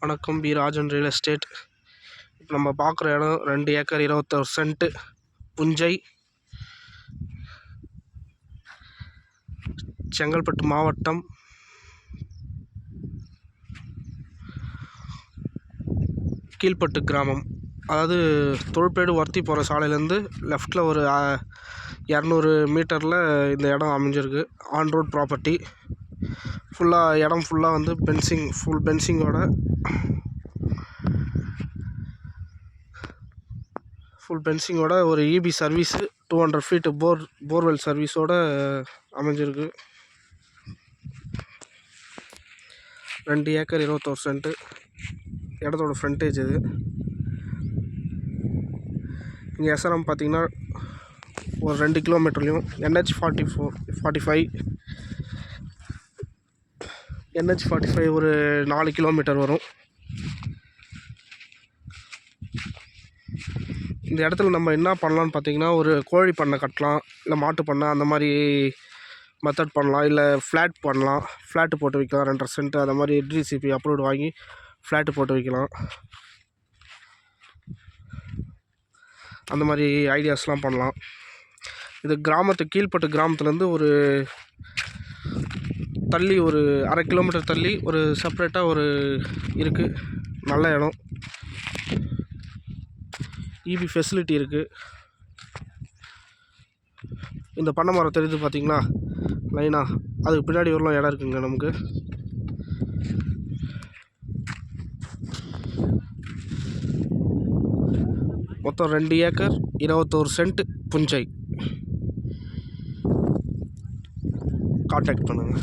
வணக்கம். P Rajan real estate. இப்போ நம்ம பார்க்குற இடம் 2 ஏக்கர் 21 சென்ட்டு புஞ்சை, செங்கல்பட்டு மாவட்டம். கீழ்பட்டு கிராமம். அதாவது தொழிற்பேடு ஒர்த்தி போகிற சாலையிலேருந்து லெஃப்டில் ஒரு 200 மீட்டரில் இந்த இடம் அமைஞ்சிருக்கு. On road property. இடம் ஃபுல்லாக வந்து ஃபுல் பென்சிங்கோட ஒரு இபி சர்வீஸு 200 ஃபீட்டு போர்வெல் சர்வீஸோடு அமைஞ்சிருக்கு. 2 ஏக்கர் 21 சென்ட்டு இடத்தோட ஃப்ரண்டேஜ் இது. இங்கே எஸ்ஆர்எம் பார்த்திங்கன்னா ஒரு 2 கிலோமீட்டர்லேயும் NH45 ஒரு 4 கிலோமீட்டர் வரும். இந்த இடத்துல நம்ம என்ன பண்ணலான்னு பார்த்தீங்கன்னா, ஒரு கோழி பண்ணை கட்டலாம், இல்லை மாட்டு பண்ணை, அந்த மாதிரி மெத்தட் பண்ணலாம். இல்லை ஃப்ளாட்டு போட்டு வைக்கலாம். 2.5 சென்ட்டு அந்த மாதிரி டிசிபி அப்ரூவ்டு வாங்கி ஃப்ளாட்டு போட்டு வைக்கலாம். அந்த மாதிரி ஐடியாஸ்லாம் பண்ணலாம். இது கீழ்பட்டு கிராமத்துலேருந்து ஒரு தள்ளி ஒரு 1/2 கிலோமீட்டர் தள்ளி ஒரு செப்பரேட்டாக ஒரு இருக்குது. நல்ல இடம். இபி ஃபெசிலிட்டி இருக்குது. இந்த பண்ணை மரம் தெரியுது பார்த்தீங்களா லைனாக, அதுக்கு பின்னாடி ஒரு இடம் இருக்குங்க நமக்கு. மொத்தம் 2 ஏக்கர் 21 சென்ட் புஞ்சை. கான்டாக்ட் பண்ணுங்கள்.